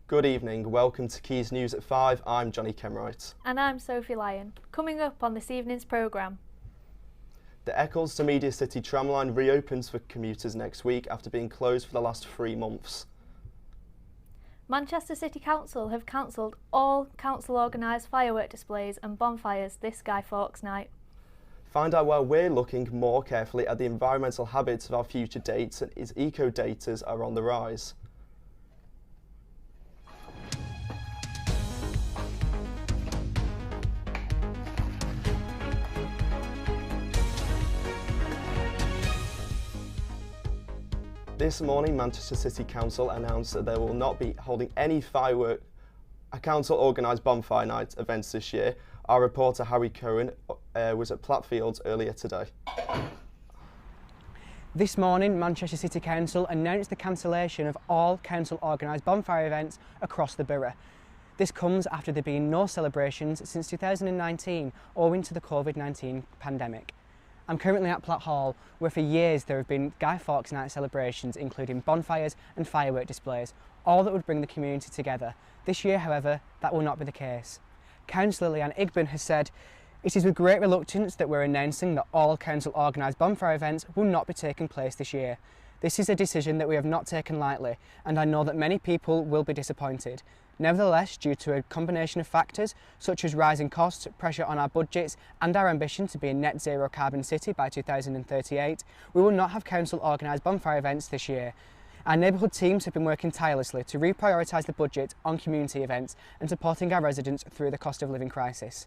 Good evening, welcome to Quays News at 5. I'm Johnny Kenwright. And I'm Sophie Lyon. Coming up on this evening's programme. The Eccles to Media City tramline reopens for commuters next week after being closed for the last 3 months. Manchester City Council have cancelled all council organised firework displays and bonfires this Guy Fawkes night. Find out why we're looking more carefully at the environmental habits of our future dates and as eco-daters are on the rise. This morning, Manchester City Council announced that they will not be holding any council organised bonfire night events this year. Our reporter Harry Cohen was at Plattfields earlier today. This morning, Manchester City Council announced the cancellation of all council organised bonfire events across the borough. This comes after there being no celebrations since 2019 owing to the COVID-19 pandemic. I'm currently at Platt Hall, where for years there have been Guy Fawkes night celebrations including bonfires and firework displays, all that would bring the community together. This year, however, that will not be the case. Councillor Leanne Igben has said, "It is with great reluctance that we're announcing that all council organised bonfire events will not be taking place this year. This is a decision that we have not taken lightly, and I know that many people will be disappointed. Nevertheless, due to a combination of factors such as rising costs, pressure on our budgets and our ambition to be a net zero carbon city by 2038, we will not have council organised bonfire events this year. Our neighbourhood teams have been working tirelessly to reprioritise the budget on community events and supporting our residents through the cost of living crisis.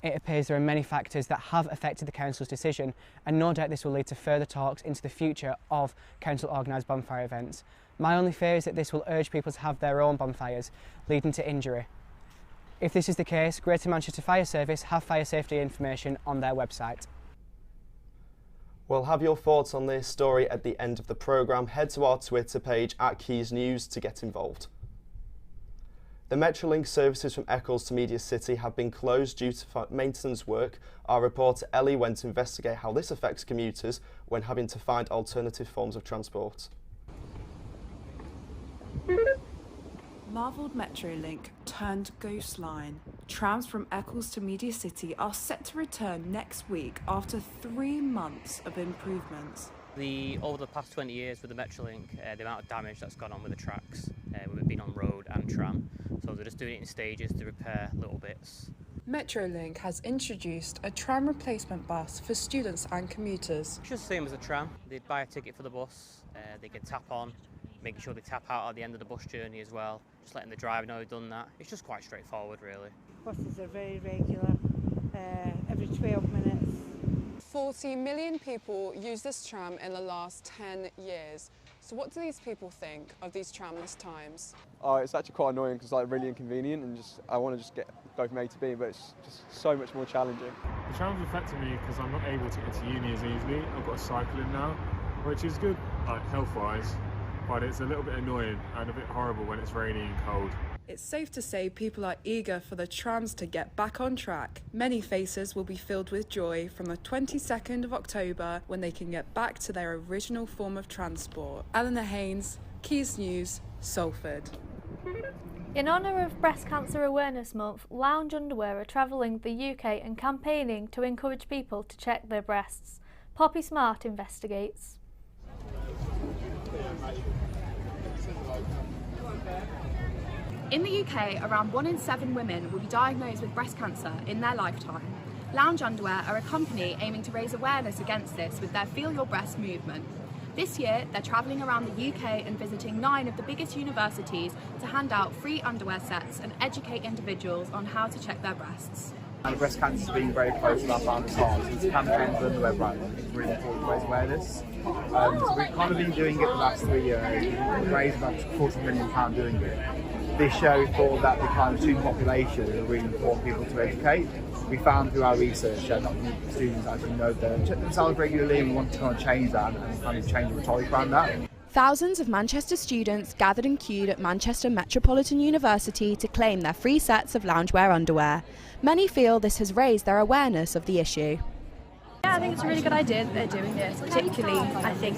It appears there are many factors that have affected the council's decision, and no doubt this will lead to further talks into the future of council organised bonfire events. My only fear is that this will urge people to have their own bonfires, leading to injury. If this is the case, Greater Manchester Fire Service have fire safety information on their website. We'll have your thoughts on this story at the end of the programme. Head to our Twitter page at Quays News to get involved. The Metrolink services from Eccles to Media City have been closed due to maintenance work. Our reporter Ellie went to investigate how this affects commuters when having to find alternative forms of transport. Marvelled Metrolink turned ghost line. Trams from Eccles to Media City are set to return next week after 3 months of improvements. Over the past 20 years with the Metrolink, the amount of damage that's gone on with the tracks, with it being on road and tram, so they're just doing it in stages to repair little bits. Metrolink has introduced a tram replacement bus for students and commuters. It's just the same as a tram. They'd buy a ticket for the bus, they can tap on, making sure they tap out at the end of the bus journey as well, just letting the driver know they've done that. It's just quite straightforward really. Buses are very regular, every 12 minutes. 40 million people use this tram in the last 10 years. So what do these people think of these tramless times? Oh, it's actually quite annoying because it's really inconvenient and I want to go from A to B, but it's just so much more challenging. The tram's affected me because I'm not able to get to uni as easily. I've got to cycle in now, which is good health-wise, but it's a little bit annoying and a bit horrible when it's rainy and cold. It's safe to say people are eager for the trams to get back on track. Many faces will be filled with joy from the 22nd of October when they can get back to their original form of transport. Eleanor Haynes, Quays News, Salford. In honour of Breast Cancer Awareness Month, Lounge Underwear are travelling the UK and campaigning to encourage people to check their breasts. Poppy Smart investigates. In the UK, around 1 in 7 women will be diagnosed with breast cancer in their lifetime. Lounge Underwear are a company aiming to raise awareness against this with their Feel Your Breast movement. This year, they're travelling around the UK and visiting 9 of the biggest universities to hand out free underwear sets and educate individuals on how to check their breasts. And breast cancer has been very close to our family's hearts. It's a campaign for underwear brand. It's really important to raise awareness. So we've kind of been doing it the last 3 years. We've raised about £40 million doing it. This show thought that the kind of student population is a really important people to educate. We found through our research that not many students actually know that check themselves regularly, and we want to kind of change that and kind of change the rhetoric around that. Thousands of Manchester students gathered and queued at Manchester Metropolitan University to claim their free sets of loungewear underwear. Many feel this has raised their awareness of the issue. Yeah, I think it's a really good idea that they're doing this, particularly, I think,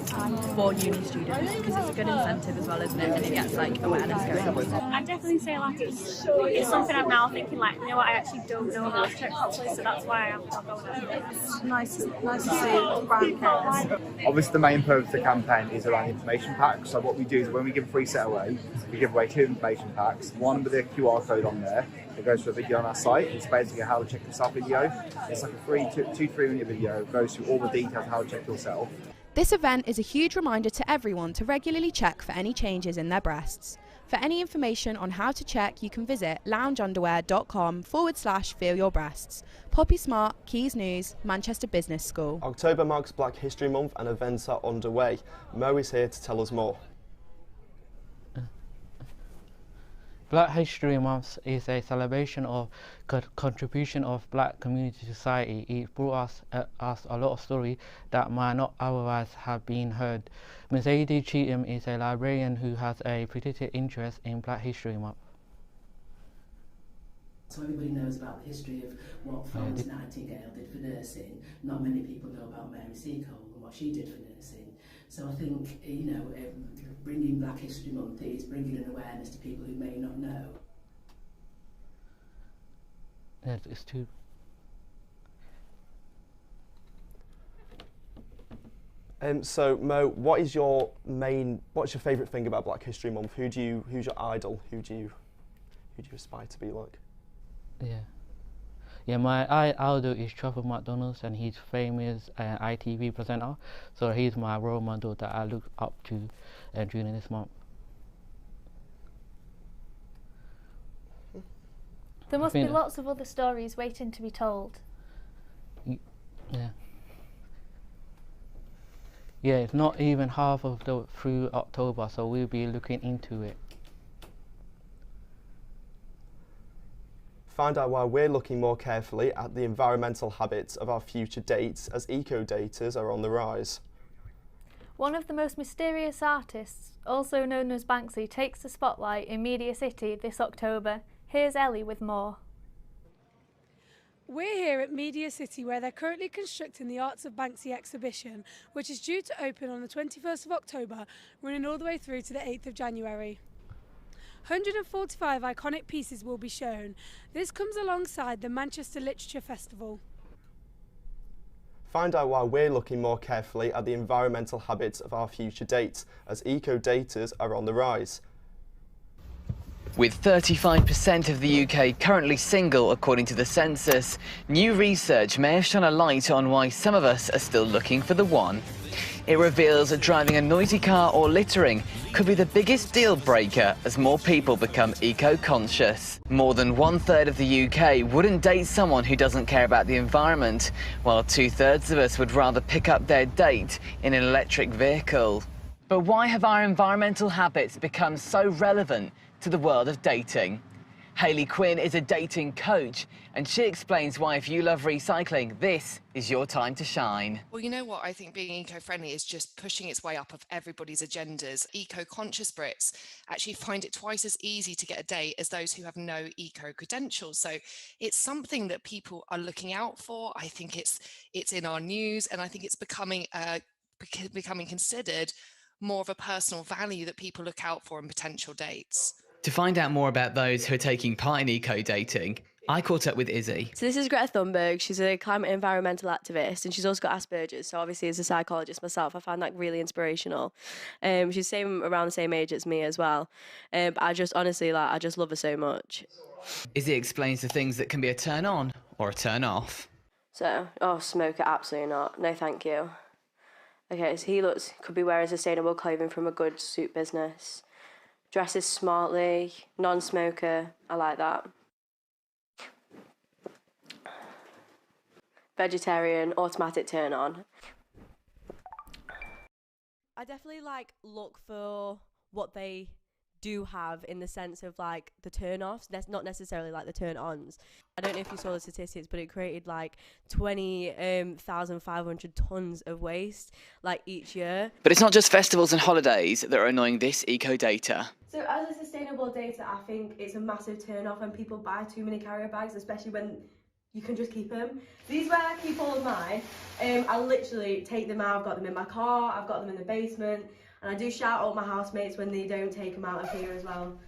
for uni students, because it's a good incentive as well, isn't it? And it gets, awareness going. I definitely definitely say like it's something I'm now thinking like, you know what, I actually don't know how to check properly, so that's why I'm going on it. It's nice to see brand cares. Obviously the main purpose of the campaign is around information packs. So what we do is when we give a free set away, we give away 2 information packs, one with a QR code on there that goes to a video on our site. It's basically how to check yourself video. It's like a free 2-3 minute video. It goes through all the details of how to check yourself. This event is a huge reminder to everyone to regularly check for any changes in their breasts. For any information on how to check, you can visit loungeunderwear.com/feelyourbreasts. Poppy Smart, Quays News, Manchester Business School. October marks Black History Month and events are underway. Mo is here to tell us more. Black History Month is a celebration of contribution of black community to society. It brought us a lot of stories that might not otherwise have been heard. Mercedes Cheatham is a librarian who has a particular interest in Black History Month. So everybody knows about the history of what Florence Nightingale did for nursing. Not many people know about Mary Seacole and what she did for nursing. So I think, you know, bringing Black History Month is bringing an awareness to people who may not know. Yes, it's true. So Mo, what's your favourite thing about Black History Month? Who's your idol? Who do you aspire to be like? Yeah, my idol is Trevor McDonald's, and he's famous ITV presenter. So he's my role model that I look up to during this month. There must be lots of other stories waiting to be told. Yeah. Yeah, it's not even half of through October, so we'll be looking into it. Find out why we're looking more carefully at the environmental habits of our future dates as eco-daters are on the rise. One of the most mysterious artists, also known as Banksy, takes the spotlight in Media City this October. Here's Ellie with more. We're here at Media City where they're currently constructing the Arts of Banksy exhibition, which is due to open on the 21st of October, running all the way through to the 8th of January. 145 iconic pieces will be shown. This comes alongside the Manchester Literature Festival. Find out why we're looking more carefully at the environmental habits of our future dates as eco-daters are on the rise. With 35% of the UK currently single, according to the census, new research may have shone a light on why some of us are still looking for the one. It reveals that driving a noisy car or littering could be the biggest deal breaker as more people become eco-conscious. More than 1/3 of the UK wouldn't date someone who doesn't care about the environment, while 2/3 of us would rather pick up their date in an electric vehicle. But why have our environmental habits become so relevant to the world of dating? Hayley Quinn is a dating coach, and she explains why if you love recycling, this is your time to shine. Well, you know what? I think being eco-friendly is just pushing its way up of everybody's agendas. Eco-conscious Brits actually find it twice as easy to get a date as those who have no eco-credentials. So it's something that people are looking out for. I think it's in our news, and I think it's becoming considered more of a personal value that people look out for in potential dates. To find out more about those who are taking part in eco-dating, I caught up with Izzy. So this is Greta Thunberg. She's a climate environmental activist, and she's also got Asperger's. So obviously, as a psychologist myself, I found that really inspirational. She's around the same age as me as well. But I just honestly, I just love her so much. Izzy explains the things that can be a turn on or a turn off. So, smoker, absolutely not. No, thank you. Okay, so he could be wearing sustainable clothing from a good suit business. Dresses smartly, non-smoker, I like that. Vegetarian, automatic turn on. I definitely look for what they do have in the sense of the turn-offs, not necessarily the turn-ons. I don't know if you saw the statistics, but it created 20,500 tons of waste each year. But it's not just festivals and holidays that are annoying this eco-dater. So as a sustainable dater, I think it's a massive turn-off when people buy too many carrier bags, especially when you can just keep them. These where I keep all of mine. I literally take them out. I've got them in my car, I've got them in the basement, and I do shout out my housemates when they don't take them out of here as well.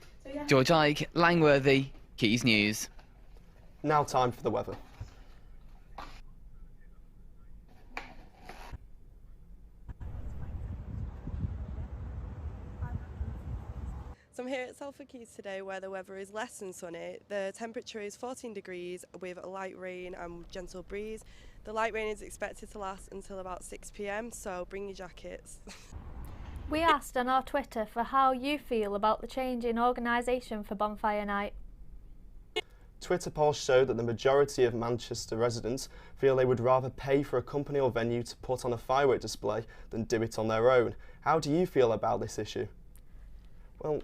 George Ike, Langworthy, Quays News. Now time for the weather. So I'm here at Salford Quays today where the weather is less than sunny. The temperature is 14 degrees with a light rain and gentle breeze. The light rain is expected to last until about 6 p.m, so bring your jackets. We asked on our Twitter for how you feel about the change in organisation for Bonfire Night. Twitter polls show that the majority of Manchester residents feel they would rather pay for a company or venue to put on a firework display than do it on their own. How do you feel about this issue? Well,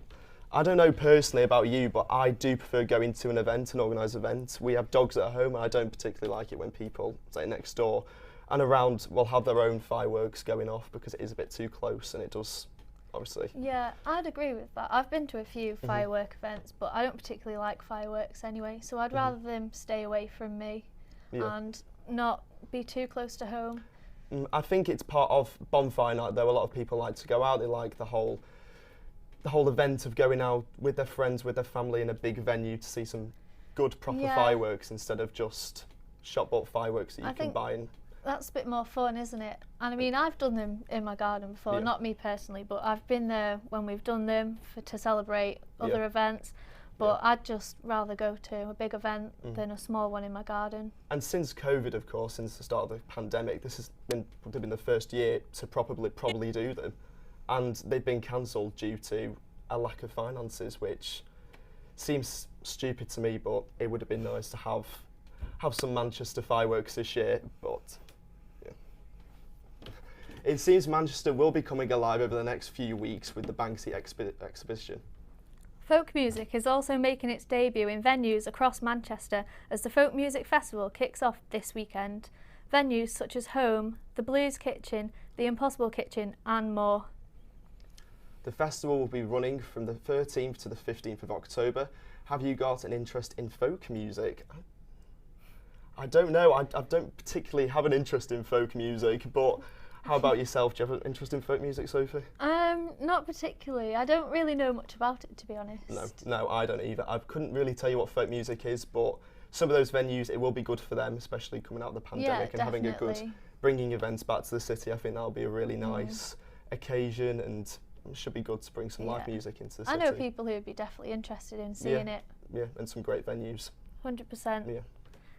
I don't know personally about you, but I do prefer going to an event, an organised event. We have dogs at home and I don't particularly like it when people, say next door and around, will have their own fireworks going off because it is a bit too close and it does, obviously. Yeah, I'd agree with that. I've been to a few firework events, but I don't particularly like fireworks anyway, so I'd rather them stay away from me and not be too close to home. I think it's part of Bonfire Night though. A lot of people like to go out, they like the whole event of going out with their friends, with their family in a big venue to see some good proper fireworks instead of just shop-bought fireworks that you can buy. That's a bit more fun, isn't it? And I mean, I've done them in my garden before, not me personally, but I've been there when we've done them to celebrate other events. But I'd just rather go to a big event than a small one in my garden. And since COVID, of course, since the start of the pandemic, this has been the first year to probably do them. And they've been cancelled due to a lack of finances, which seems stupid to me, but it would have been nice to have some Manchester fireworks this year, but it seems Manchester will be coming alive over the next few weeks with the Banksy exhibition. Folk music is also making its debut in venues across Manchester as the Folk Music Festival kicks off this weekend. Venues such as Home, the Blues Kitchen, the Impossible Kitchen and more. The festival will be running from the 13th to the 15th of October. Have you got an interest in folk music? I don't know, I don't particularly have an interest in folk music, but how about yourself? Do you have an interest in folk music, Sophie? Not particularly. I don't really know much about it, to be honest. No, I don't either. I couldn't really tell you what folk music is, but some of those venues, it will be good for them, especially coming out of the pandemic and having a good, bringing events back to the city. I think that'll be a really nice occasion and it should be good to bring some live music into the city. I know people who would be definitely interested in seeing it. Yeah, and some great venues. 100%. Yeah.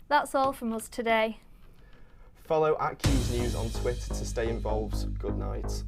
That's all from us today. Follow @Quays News on Twitter to stay involved. Good night.